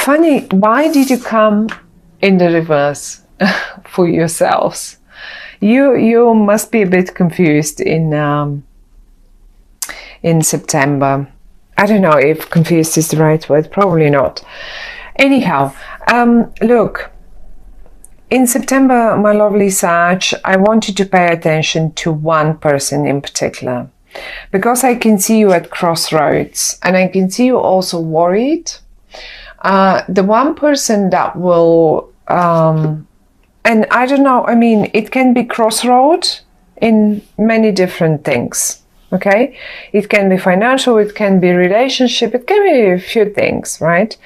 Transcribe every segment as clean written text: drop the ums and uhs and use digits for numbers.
funny, why did you come in the reverse for yourselves? You must be a bit confused in September. I don't know if confused is the right word, probably not. Anyhow, look, in September, my lovely Sag, I want you to pay attention to one person in particular, because I can see you at crossroads, and I can see you also worried. The one person that will, and I don't know, I mean, it can be crossroad in many different things, okay? It can be financial, it can be relationship, it can be a few things, right?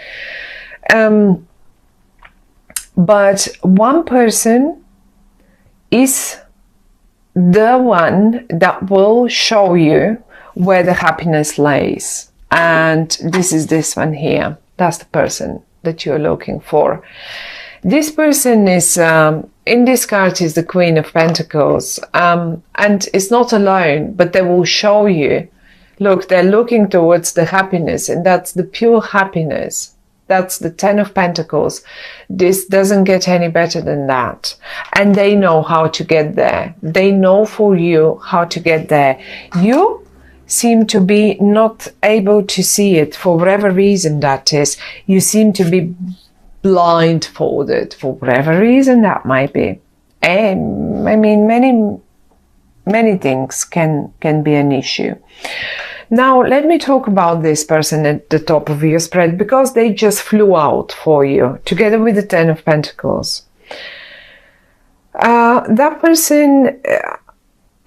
But one person is the one that will show you where the happiness lays. And this is this one here. That's the person that you're looking for. This person is, in this card is the Queen of Pentacles. And it's not alone, but they will show you, look, they're looking towards the happiness, and that's the pure happiness. That's the Ten of Pentacles. This doesn't get any better than that. And they know how to get there. They know for you how to get there. You seem to be not able to see it for whatever reason that is. You seem to be blindfolded for whatever reason that might be. And I mean, many things can be an issue. Now, let me talk about this person at the top of your spread, because they just flew out for you, together with the Ten of Pentacles. That person,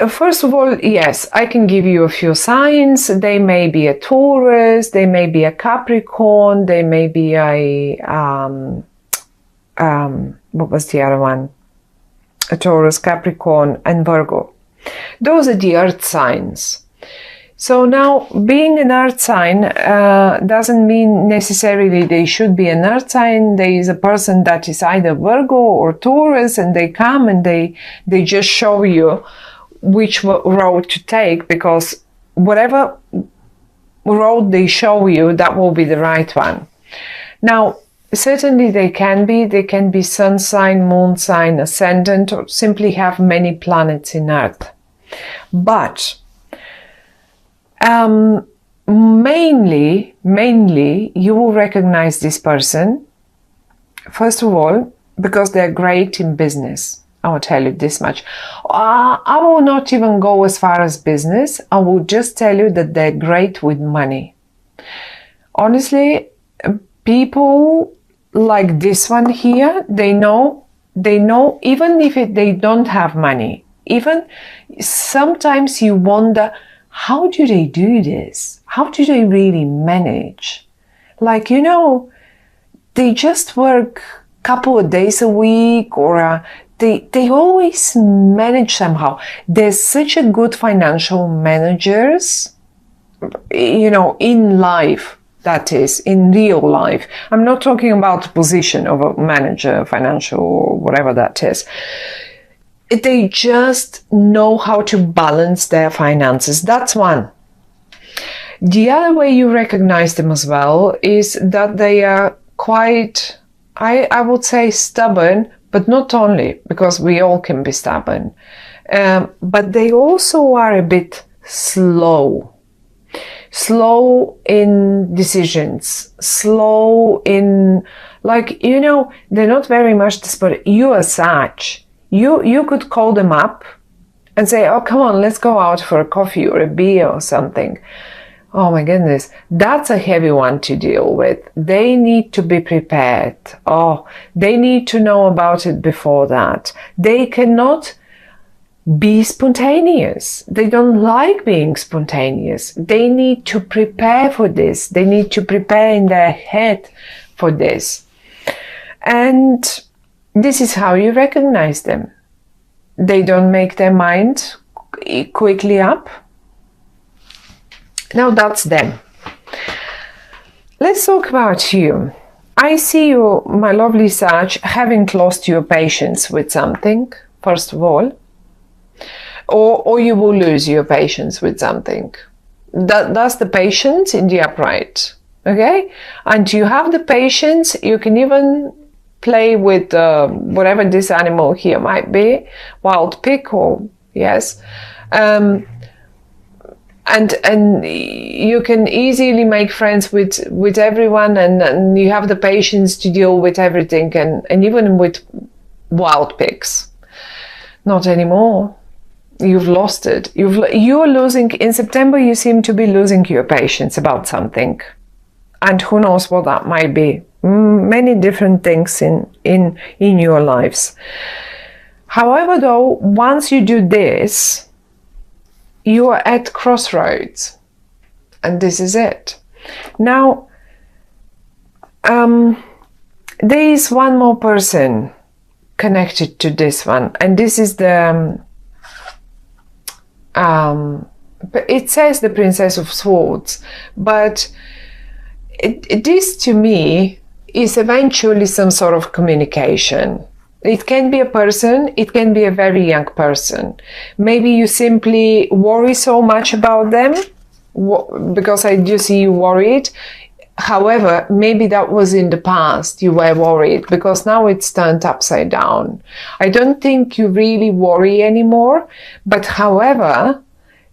first of all, yes, I can give you a few signs. They may be a Taurus, they may be a Capricorn, they may be a, what was the other one? A Taurus, Capricorn, and Virgo. Those are the earth signs. So now, being an earth sign doesn't mean necessarily they should be an earth sign. There is a person that is either Virgo or Taurus, and they come and they just show you which road to take, because whatever road they show you, that will be the right one. Now, certainly they can be sun sign, moon sign, ascendant, or simply have many planets in earth. But mainly you will recognize this person, first of all, because they're great in business. I will tell you this much. I will not even go as far as business. I will just tell you that they're great with money. Honestly, people like this one here, they know, even if they don't have money, even sometimes you wonder, how do they do this? How do they really manage? Like, you know, they just work a couple of days a week, or they always manage somehow. They're such a good financial managers, you know, in life, that is, in real life. I'm not talking about the position of a manager, financial, or whatever that is. They just know how to balance their finances. That's one. The other way you recognize them as well is that they are quite, I would say, stubborn, but not only, because we all can be stubborn, but they also are a bit slow in decisions, slow in, like, you know, they're not very much desperate. You are such. You could call them up and say, oh, come on, let's go out for a coffee or a beer or something. Oh my goodness, that's a heavy one to deal with. They need to be prepared. Oh, they need to know about it before that. They cannot be spontaneous. They don't like being spontaneous. They need to prepare for this. They need to prepare in their head for this. And this is how you recognize them. They don't make their mind quickly up. Now that's them. Let's talk about you. I see you, my lovely Sag, having lost your patience with something, first of all. Or you will lose your patience with something. That's the patience in the upright. Okay? And you have the patience. You can even play with whatever this animal here might be, wild pig or yes. And you can easily make friends with everyone, and you have the patience to deal with everything, and even with wild pigs. Not anymore. You've lost it. You're losing, in September you seem to be losing your patience about something. And who knows what that might be. Many different things in your lives. However, though, once you do this, you are at crossroads. And this is it. Now, there is one more person connected to this one. And this is the... it says the Princess of Swords. But this, to me, is eventually some sort of communication. It can be a person, it can be a very young person. Maybe you simply worry so much about them, because I do see you worried. However, maybe that was in the past, you were worried, because now it's turned upside down. I don't think you really worry anymore, but however,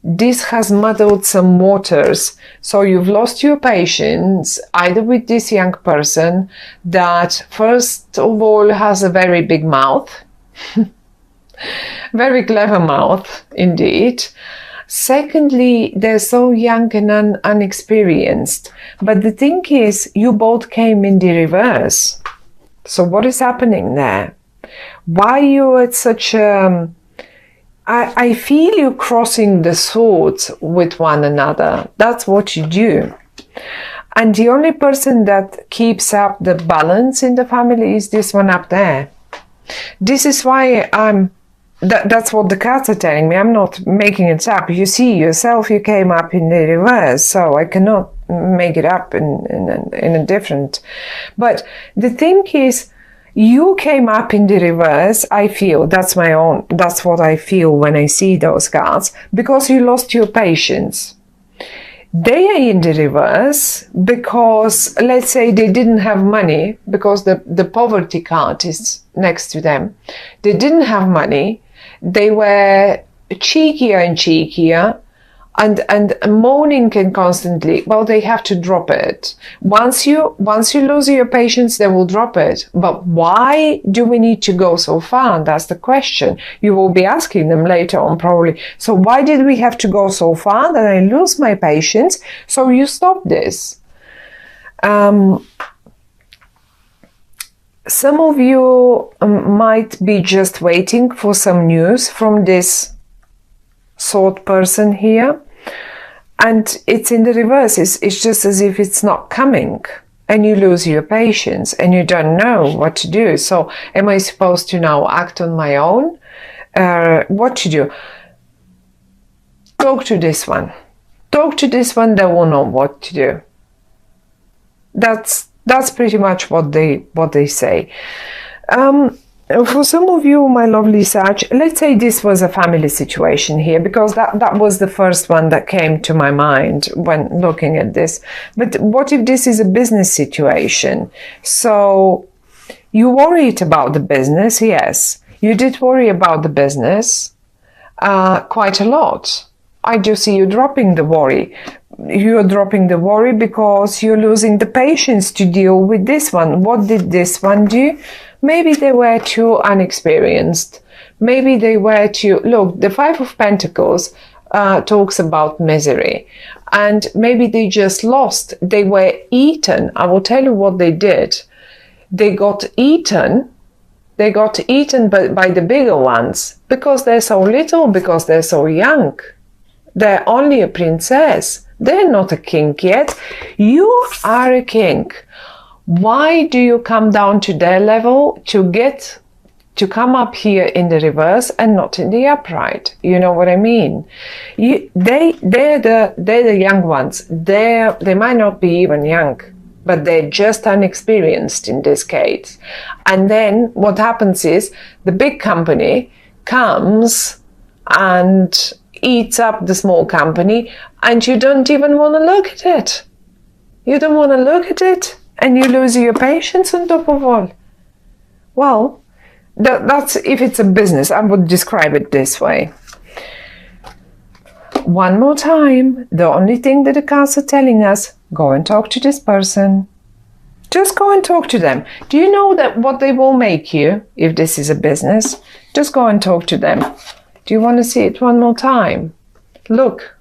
this has muddled some waters. So you've lost your patience, either with this young person that first of all has a very big mouth, very clever mouth indeed. Secondly, they're so young and unexperienced. But the thing is, you both came in the reverse. So what is happening there? Why are you at such a... I feel you crossing the swords with one another. That's what you do. And the only person that keeps up the balance in the family is this one up there. This is why that's what the cards are telling me. I'm not making it up. You see yourself, you came up in the reverse, so I cannot make it up in a different... But the thing is, you came up in the reverse, I feel. That's what I feel when I see those cards, because you lost your patience. They are in the reverse because, let's say, they didn't have money, because the poverty card is next to them. They didn't have money. They were cheekier and cheekier, and moaning and constantly. Well, they have to drop it. Once you lose your patience, they will drop it. But why do we need to go so far? That's the question. You will be asking them later on probably. So why did we have to go so far that I lose my patience? So you stop this. Some of you might be just waiting for some news from this sword person here, and it's in the reverse. It's just as if it's not coming, and you lose your patience and you don't know what to do. So am I supposed to now act on my own? What to do? Talk to this one. Talk to this one. They will know what to do. That's pretty much what they say. For some of you, my lovely Sag, let's say this was a family situation here, because that was the first one that came to my mind when looking at this. But what if this is a business situation? So you worried about the business, yes. You did worry about the business quite a lot. I do see you dropping the worry. You're dropping the worry because you're losing the patience to deal with this one. What did this one do? Maybe they were too unexperienced. Maybe they were too... Look, the Five of Pentacles talks about misery. And maybe they just lost. They were eaten. I will tell you what they did. They got eaten. They got eaten by the bigger ones. Because they're so little, because they're so young. They're only a princess. They're not a king yet. You are a king. Why do you come down to their level to come up here in the reverse and not in the upright? You know what I mean? They're the young ones. They might not be even young, but they're just unexperienced in this case. And then what happens is the big company comes and eats up the small company, and you don't even want to look at it. You don't want to look at it, and you lose your patience on top of all. Well, that's if it's a business. I would describe it this way. One more time, the only thing that the cards are telling us, go and talk to this person. Just go and talk to them. Do you know that what they will make you if this is a business? Just go and talk to them. Do you want to see it one more time? Look,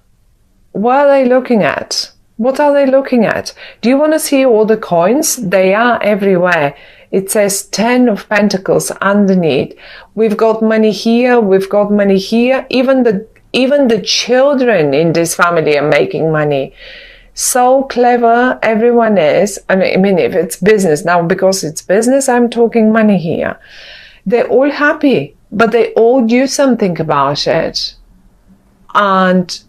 what are they looking at? What are they looking at? Do you want to see all the coins? They are everywhere. It says 10 of Pentacles underneath. We've got money here. We've got money here. Even the children in this family are making money. So clever everyone is. I mean, if it's business now, because it's business, I'm talking money here. They're all happy, but they all do something about it. And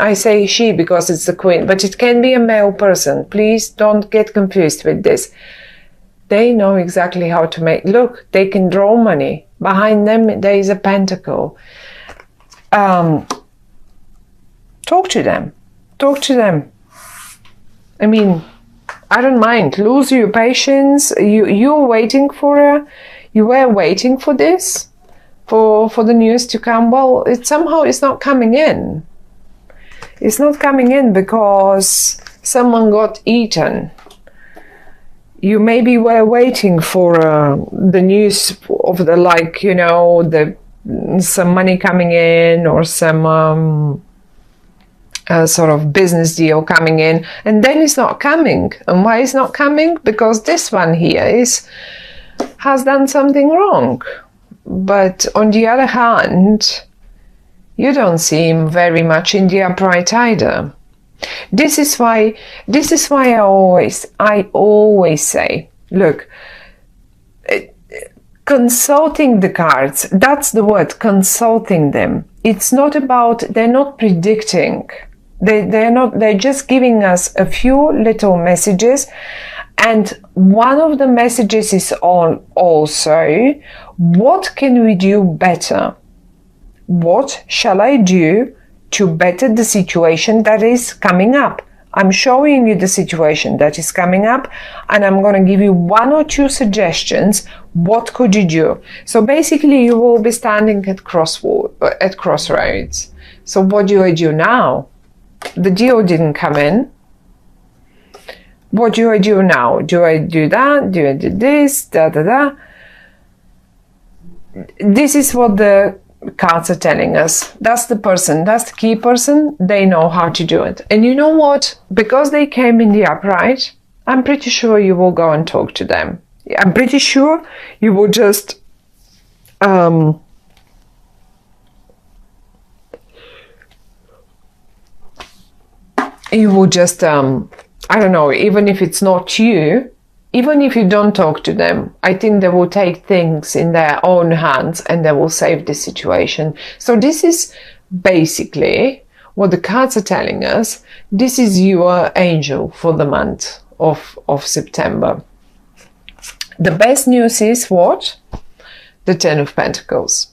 I say she because it's the queen, but it can be a male person. Please don't get confused with this. They know exactly how to make, look, they can draw money. Behind them, there is a pentacle. Talk to them. Talk to them. I mean, I don't mind. Lose your patience. You're waiting for you were waiting for this, for the news to come. Well, somehow it's not coming in. It's not coming in because someone got eaten. You maybe were waiting for the news of the, like, you know, some money coming in, or some sort of business deal coming in, and then it's not coming. And why it's not coming? Because this one here has done something wrong. But on the other hand, you don't seem very much in the upright either. This is why I always say, look, consulting the cards, that's the word, consulting them. It's not about, they're not predicting. They're just giving us a few little messages. And one of the messages is also, what can we do better? What shall I do to better the situation that is coming up? I'm showing you the situation that is coming up, and I'm going to give you one or two suggestions. What could you do? So basically, you will be standing at crossroads. So what do I do now? The deal didn't come in. What do I do now? Do I do that? Do I do this? This is what the cards are telling us. That's the person, that's the key person. They know how to do it. And you know what? Because they came in the upright, I'm pretty sure you will go and talk to them. I'm pretty sure you will just I don't know, even if it's not you, even if you don't talk to them, I think they will take things in their own hands and they will save the situation. So this is basically what the cards are telling us. This is your angel for the month of September. The best news is what? The Ten of Pentacles.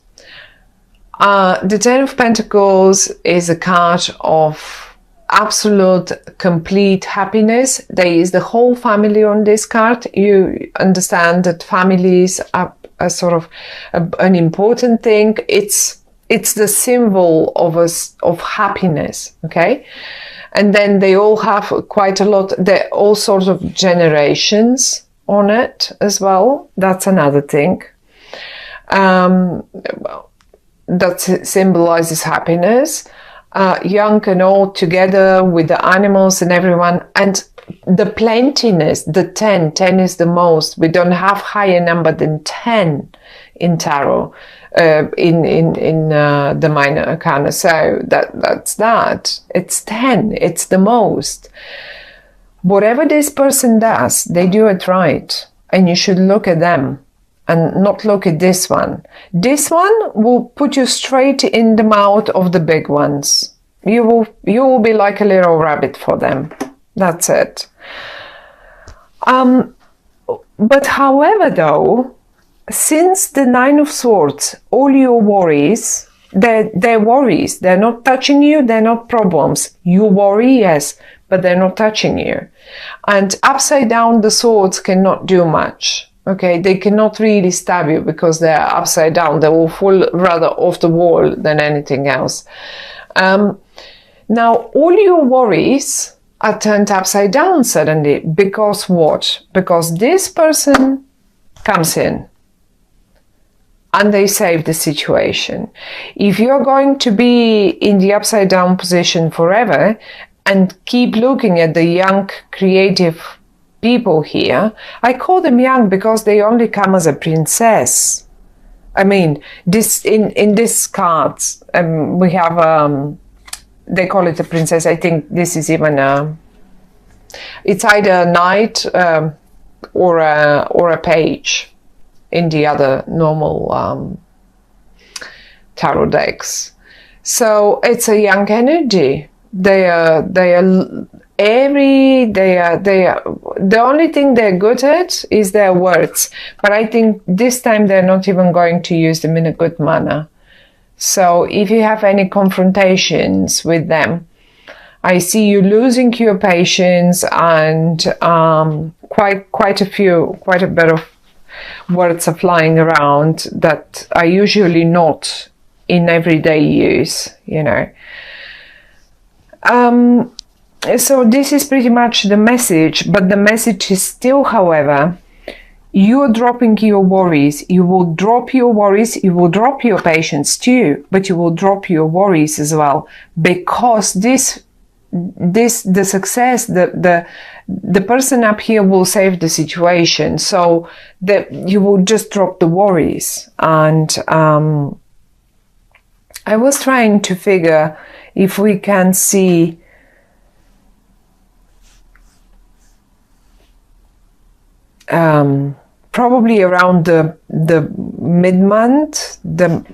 The Ten of Pentacles is a card of absolute complete happiness. There is the whole family on this card. You understand that families are a sort of an important thing. It's the symbol of happiness, okay? And then they all have quite a lot, there are all sorts of generations on it as well. That's another thing. That symbolizes happiness. Young and old together with the animals and everyone, and the plentiness, the 10 is the most. We don't have higher number than 10 in tarot, in the minor arcana. So that's that. It's 10. It's the most. Whatever this person does, they do it right, and you should look at them and not look at this one. This one will put you straight in the mouth of the big ones. You will be like a little rabbit for them. That's it. But however, though, since the Nine of Swords, all your worries, they're worries. They're not touching you. They're not problems. You worry, yes, but they're not touching you. And upside down, the swords cannot do much. Okay, they cannot really stab you because they're upside down. They will fall rather off the wall than anything else. Now, all your worries are turned upside down suddenly. Because what? Because this person comes in and they save the situation. If you're going to be in the upside down position forever and keep looking at the young, creative people here, I call them young because they only come as a princess. I mean, this in this cards, we have they call it a princess. I think this is even it's either a knight or a page in the other normal tarot decks. So it's a young energy. They are the only thing they're good at is their words, but I think this time they're not even going to use them in a good manner. So if you have any confrontations with them, I see you losing your patience, and quite a bit of words are flying around that are usually not in everyday use, you know. So this is pretty much the message, but the message is still, however, you're dropping your worries. You will drop your worries, you will drop your patience too, but you will drop your worries as well, because the success, the person up here will save the situation, so that you will just drop the worries. And I was trying to figure if we can see probably around the mid-month, the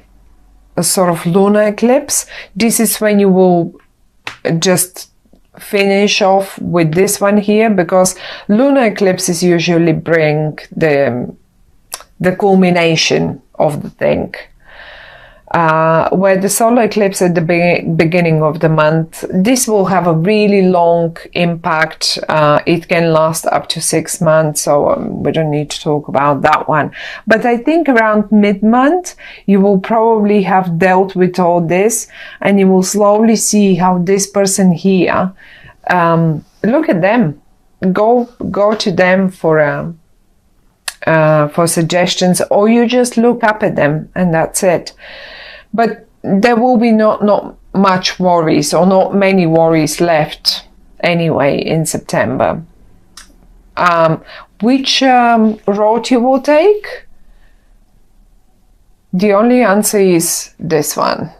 sort of lunar eclipse. This is when you will just finish off with this one here, because lunar eclipses usually bring the culmination of the thing. Where the solar eclipse at the beginning of the month, this will have a really long impact. It can last up to 6 months, so we don't need to talk about that one. But I think around mid-month, you will probably have dealt with all this, and you will slowly see how this person here, look at them, go to them for suggestions, or you just look up at them and that's it. But there will be not much worries, or not many worries left anyway in September. Which road you will take? The only answer is this one.